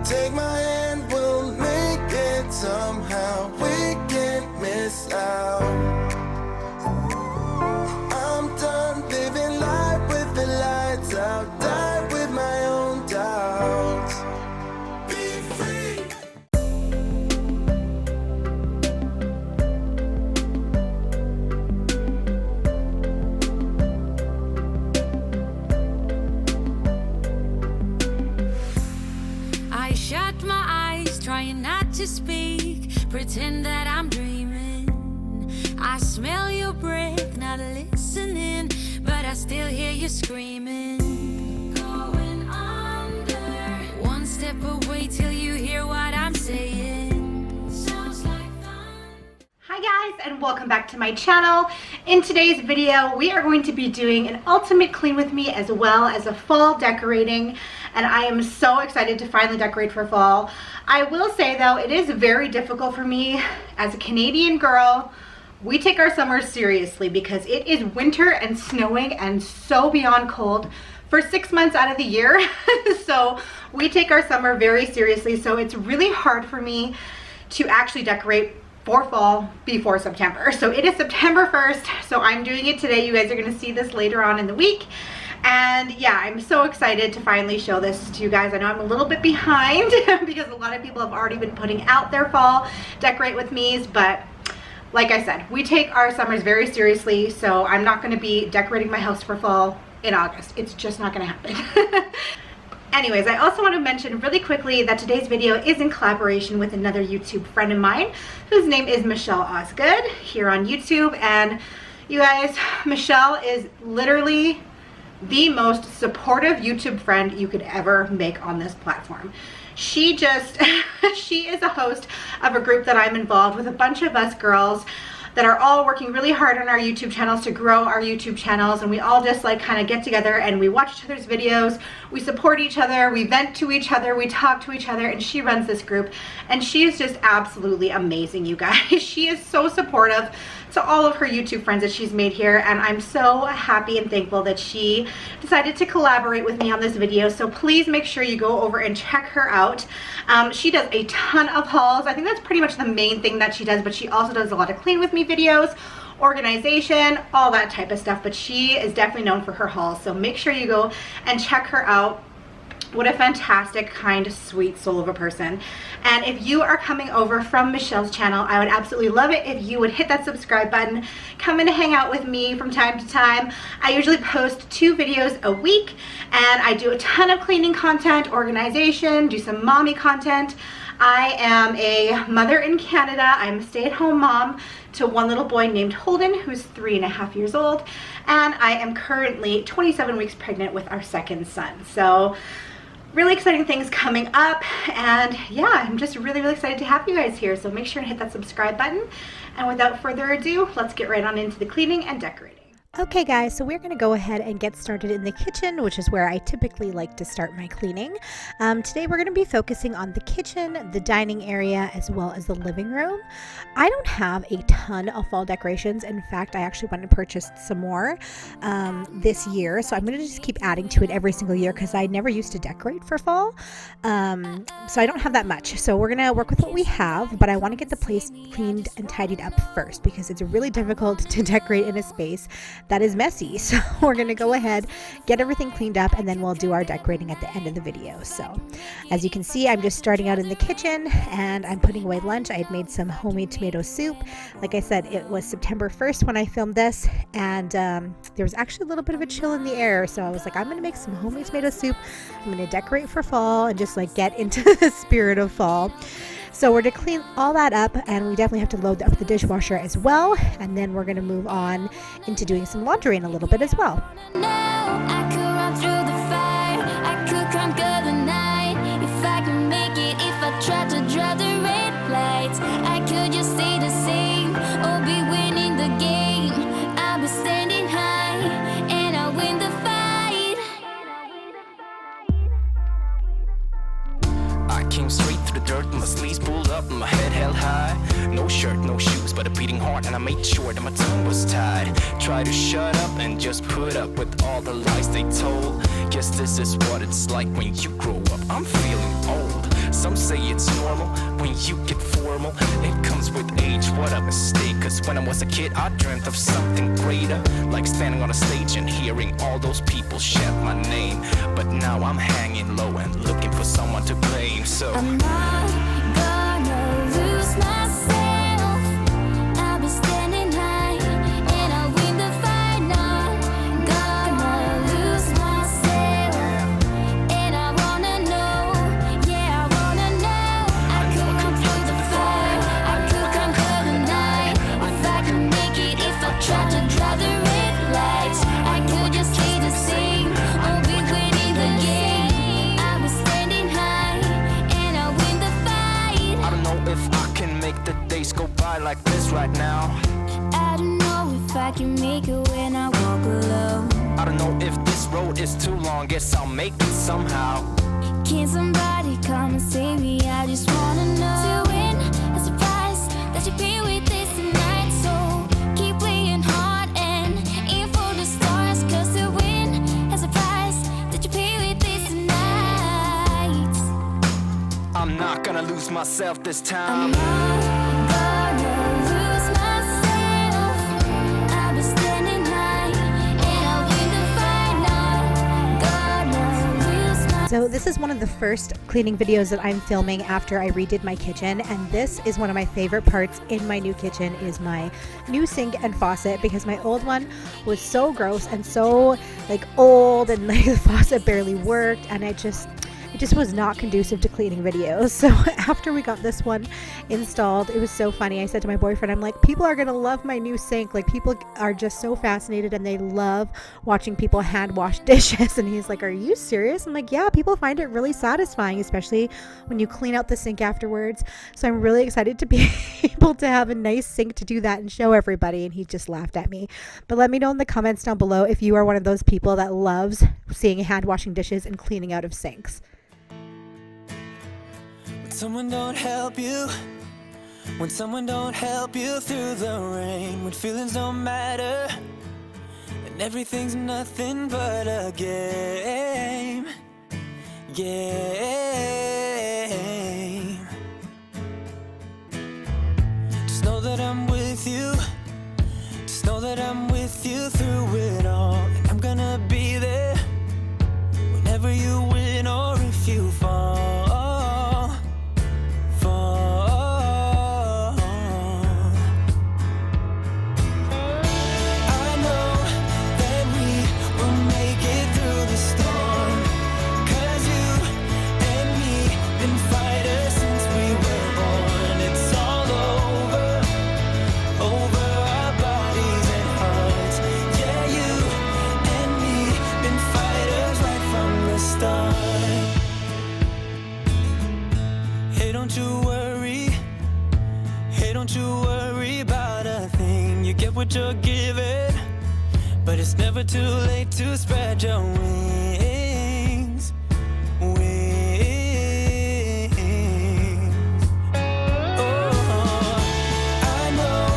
Take my hand, we'll make it somehow. We can't miss out. I'm done living life with the lights out. Die with my own doubts. Be free. I shut my eyes, trying not to speak, pretend that I'm dreaming. I smell your breath, not listening, but I still hear you screaming. Going under, one step away till you hear what I'm saying. Sounds like fun. Hi guys, and welcome back to my channel. In today's video, we are going to be doing an ultimate clean with me as well as a fall decorating, and I am so excited to finally decorate for fall. I will say though, it is very difficult for me as a Canadian girl. We take our summers seriously because it is winter and snowing and so beyond cold for 6 months out of the year. So we take our summer very seriously, so it's really hard for me to actually decorate for fall before September. So it is September 1st, so I'm doing it today. You guys are going to see this later on in the week. And yeah, I'm so excited to finally show this to you guys. I know I'm a little bit behind because a lot of people have already been putting out their fall decorate with me's, but like I said, we take our summers very seriously, so I'm not going to be decorating my house for fall in August. It's just not going to happen. Anyways, I also want to mention really quickly that today's video is in collaboration with another YouTube friend of mine whose name is Michelle Osgood here on YouTube. And you guys, Michelle is literally the most supportive YouTube friend you could ever make on this platform. She is a host of a group that I'm involved with, a bunch of us girls that are all working really hard on our YouTube channels to grow our YouTube channels, and we all just like kind of get together and we watch each other's videos, we support each other, we vent to each other, we talk to each other, and she runs this group and she is just absolutely amazing, you guys. She is so supportive to all of her YouTube friends that she's made here, and I'm so happy and thankful that she decided to collaborate with me on this video. So please make sure you go over and check her out. She does a ton of hauls. I think that's pretty much the main thing that she does, but she also does a lot of clean with me videos, organization, all that type of stuff, but she is definitely known for her hauls. So make sure you go and check her out. What a fantastic, kind, sweet soul of a person. And if you are coming over from Michelle's channel, I would absolutely love it if you would hit that subscribe button. Come in and hang out with me from time to time. I usually post 2 videos a week, and I do a ton of cleaning content, organization, do some mommy content. I am a mother in Canada. I'm a stay-at-home mom to one little boy named Holden, who's 3.5 years old, and I am currently 27 weeks pregnant with our second son. So really exciting things coming up, and yeah, I'm just really excited to have you guys here. So make sure and hit that subscribe button, and without further ado, let's get right on into the cleaning and decorating. Okay guys, so we're going to go ahead and get started in the kitchen, which is where I typically like to start my cleaning. Today we're going to be focusing on the kitchen, the dining area, as well as the living room. I don't have a ton of fall decorations. In fact, I actually went and purchased some more this year, so I'm going to just keep adding to it every single year because I never used to decorate for fall. So I don't have that much. So we're going to work with what we have, but I want to get the place cleaned and tidied up first because it's really difficult to decorate in a space that is messy. So we're going to go ahead, get everything cleaned up, and then we'll do our decorating at the end of the video. So as you can see, I'm just starting out in the kitchen and I'm putting away lunch. I had made some homemade tomato soup. Like I said, it was September 1st when I filmed this, and there was actually a little bit of a chill in the air. So I was like, I'm going to make some homemade tomato soup. I'm going to decorate for fall and just like get into the spirit of fall. So we're to clean all that up, and we definitely have to load up the dishwasher as well, and then we're going to move on into doing some laundry in a little bit as well. Now I could run through the fire, I could conquer the night. If I can make it, if I try to draw the red lights, I could just stay the same or be winning the game. I'll be standing high and I'll win the fight. I came straight through the dirt, my sleeves pulled up, my head held high. No shirt, no shoes, but a beating heart, and I made sure that my tongue was tied. Try to shut up and just put up with all the lies they told. Guess this is what it's like when you grow up. I'm feeling old. Some say it's normal when you get formal. It comes with age, what a mistake. Cause when I was a kid, I dreamt of something greater, like standing on a stage and hearing all those people shout my name. But now I'm hanging low and looking for someone to blame. So I'm not gonna lose myself. I'll be standing high and I'll win the fight. Not gonna lose myself. And I wanna know, yeah, I wanna know. I could come through the fire, I could conquer the night. If I can make it, if I try to drive the red lights, I could just lead the scene or be winning the game. I'll be standing high and I'll win the fight. I don't know if I can make the days go by like this right now. I don't know if I can make it when I walk alone. I don't know if this road is too long, guess I'll make it somehow. Can somebody come and save me? I just wanna know. To win a surprise that you be with this tonight. So keep playing hard and aim for the stars. Cause to win a surprise that you be with this tonight. I'm not gonna lose myself this I'm time. not gonna lose myself. I'll be standing high and I'll win the fight. Not gonna lose myself. So this is one of the first cleaning videos that I'm filming after I redid my kitchen, and this is one of my favorite parts in my new kitchen is my new sink and faucet, because my old one was so gross and so like old, and like the faucet barely worked, and it just was not conducive to cleaning videos. So after we got this one installed, it was so funny. I said to my boyfriend, I'm like, people are gonna love my new sink. Like, people are just so fascinated and they love watching people hand wash dishes. And he's like, are you serious? I'm like, yeah, people find it really satisfying, especially when you clean out the sink afterwards. So I'm really excited to be able to have a nice sink to do that and show everybody. And he just laughed at me. But let me know in the comments down below if you are one of those people that loves seeing hand washing dishes and cleaning out of sinks. Someone don't help you, when someone don't help you through the rain, when feelings don't matter and everything's nothing but a game. Just know that I'm with you, just know that I'm with you through it all, and I'm gonna be there whenever you win or if you fall. What you're given, but it's never too late to spread your wings. Oh, I know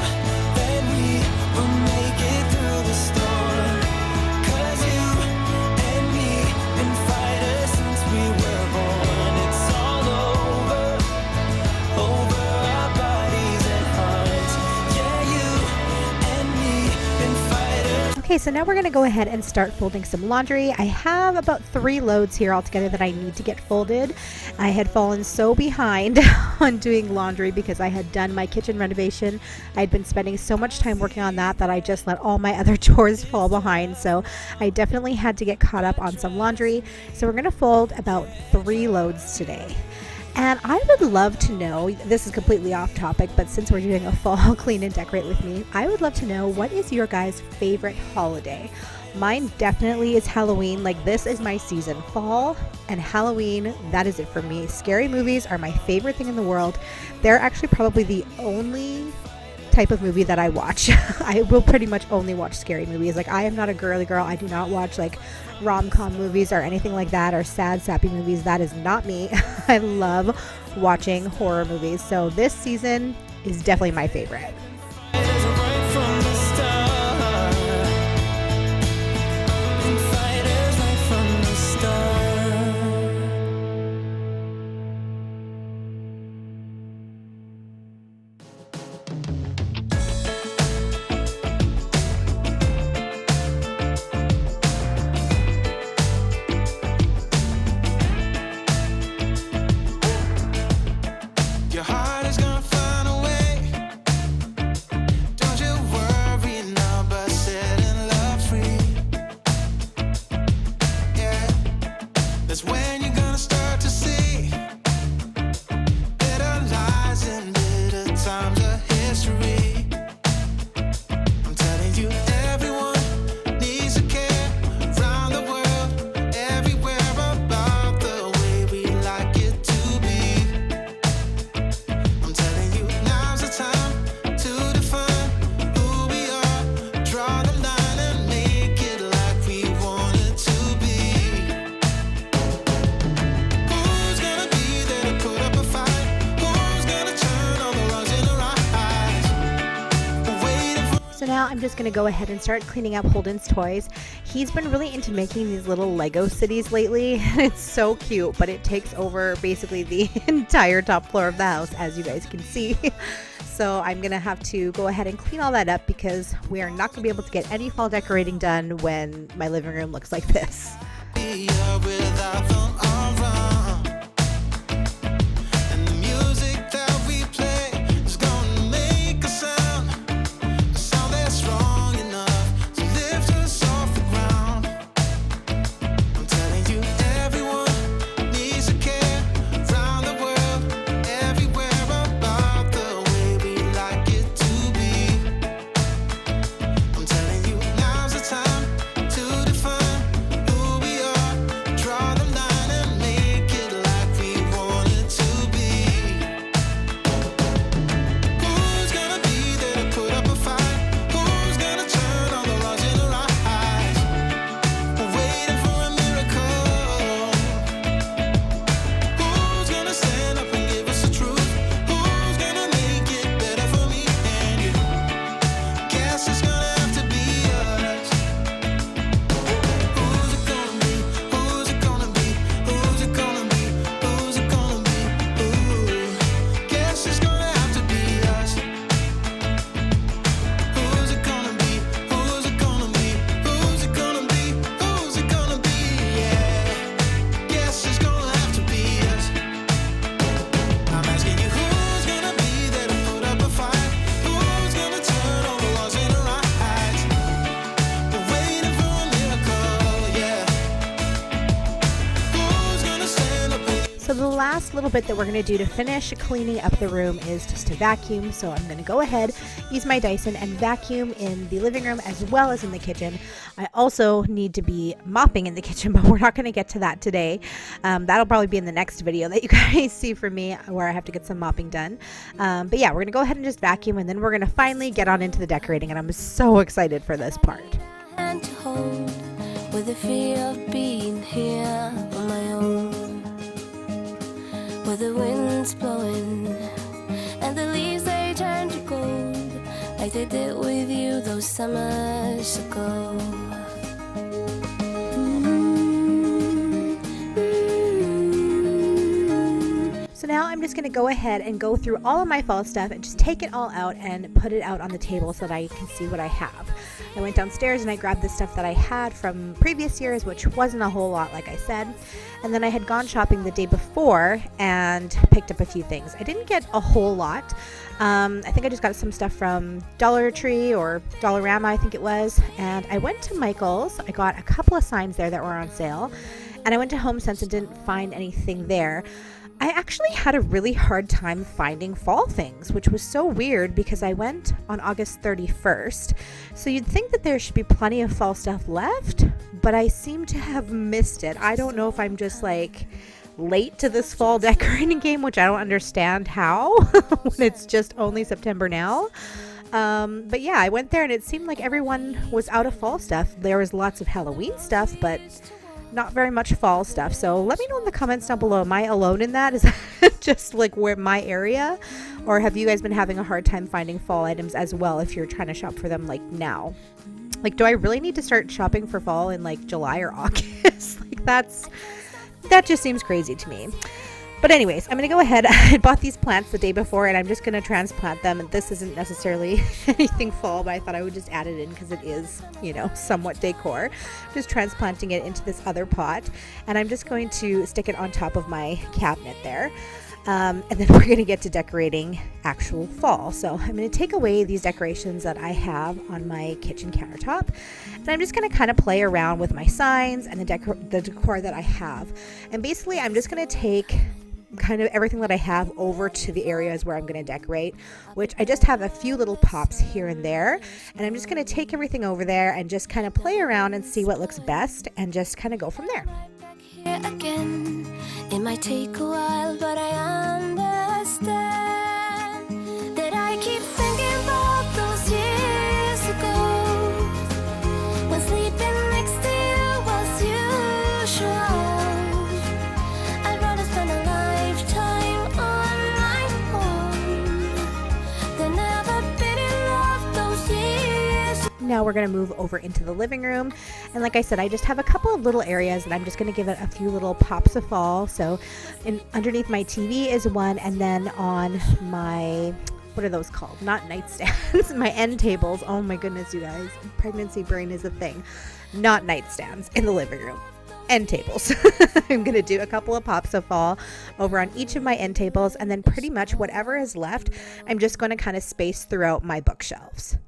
that we will make it through the storm, 'cause you and me been fighters since we were born. It's all over our bodies and hearts. Yeah, you. Okay, so now we're going to go ahead and start folding some laundry. I have about 3 loads here altogether that I need to get folded. I had fallen so behind on doing laundry because I had done my kitchen renovation. I had been spending so much time working on that I just let all my other chores fall behind. So I definitely had to get caught up on some laundry. So we're going to fold about 3 loads today. And I would love to know, this is completely off topic, but since we're doing a fall clean and decorate with me, I would love to know, what is your guys' favorite holiday? Mine definitely is Halloween. Like, this is my season. Fall and Halloween, that is it for me. Scary movies are my favorite thing in the world. They're actually probably the only type of movie that I watch. I will pretty much only watch scary movies. Like, I am not a girly girl. I do not watch like rom-com movies or anything like that, or sad sappy movies. That is not me. I love watching horror movies. So this season is definitely my favorite. now I'm just going to go ahead and start cleaning up Holden's toys. He's been really into making these little Lego cities lately. It's so cute, but it takes over basically the entire top floor of the house, as you guys can see. So I'm going to have to go ahead and clean all that up because we are not going to be able to get any fall decorating done when my living room looks like this. So the last little bit that we're going to do to finish cleaning up the room is just to vacuum. So I'm going to go ahead, use my Dyson and vacuum in the living room as well as in the kitchen. I also need to be mopping in the kitchen, but we're not going to get to that today. That'll probably be in the next video that you guys see from me where I have to get some mopping done. But yeah, we're going to go ahead and just vacuum and then we're going to finally get on into the decorating, and I'm so excited for this part. And to hold with the fear of being here on my own. Where the wind's blowing and the leaves they turn to gold, like they did with you those summers ago. So now I'm just going to go ahead and go through all of my fall stuff and just take it all out and put it out on the table so that I can see what I have. I went downstairs and I grabbed the stuff that I had from previous years, which wasn't a whole lot, like I said. And then I had gone shopping the day before and picked up a few things. I didn't get a whole lot. I think I just got some stuff from Dollar Tree or Dollarama, I think it was. And I went to Michael's. I got a couple of signs there that were on sale. And I went to HomeSense and didn't find anything there. I actually had a really hard time finding fall things, which was so weird because I went on August 31st. So you'd think that there should be plenty of fall stuff left, but I seem to have missed it. I don't know if I'm just like late to this fall decorating game, which I don't understand how when it's just only September now. But yeah, I went there and it seemed like everyone was out of fall stuff. There was lots of Halloween stuff, but not very much fall stuff. So let me know in the comments down below. Am I alone in that? Is that just like where my area? Or have you guys been having a hard time finding fall items as well if you're trying to shop for them like now? Like, do I really need to start shopping for fall in like July or August? Like that just seems crazy to me. But anyways, I'm going to go ahead. I bought these plants the day before and I'm just going to transplant them. And this isn't necessarily anything fall, but I thought I would just add it in because it is, you know, somewhat decor. Just transplanting it into this other pot. And I'm just going to stick it on top of my cabinet there. And then we're going to get to decorating actual fall. So I'm going to take away these decorations that I have on my kitchen countertop. And I'm just going to kind of play around with my signs and the decor that I have. And basically, I'm just going to take kind of everything that I have over to the areas where I'm going to decorate, which I just have a few little pops here and there. And I'm just going to take everything over there and just kind of play around and see what looks best and just kind of go from there. Here again, it might take a while, but I understand that I keep thinking about those years ago when sleeping next to you was usual. I'd rather spend a lifetime on my own than ever been in love those years now we're going to move over into the living room. And like I said, I just have a couple of little areas that I'm just going to give it a few little pops of fall. So underneath my TV is one, and then on my, what are those called? Not nightstands, my end tables. Oh my goodness, you guys, pregnancy brain is a thing. Not nightstands in the living room. End tables. I'm going to do a couple of pops of fall over on each of my end tables, and then pretty much whatever is left, I'm just going to kind of space throughout my bookshelves.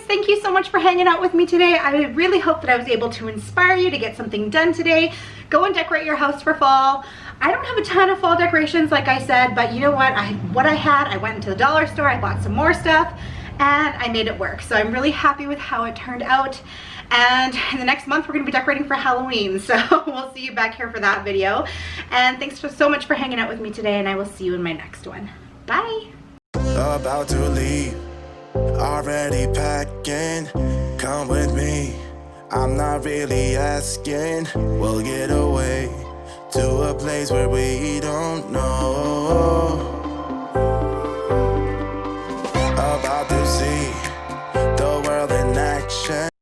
Thank you so much for hanging out with me today. I really hope that I was able to inspire you to get something done today. Go and decorate your house for fall. I don't have a ton of fall decorations, like I said, but you know what? I went into the dollar store, I bought some more stuff, and I made it work. So I'm really happy with how it turned out. And in the next month, we're gonna be decorating for Halloween. So we'll see you back here for that video. And thanks so much for hanging out with me today, and I will see you in my next one. Bye. About to leave, already packing. Come with me, I'm not really asking. We'll get away to a place where we don't know.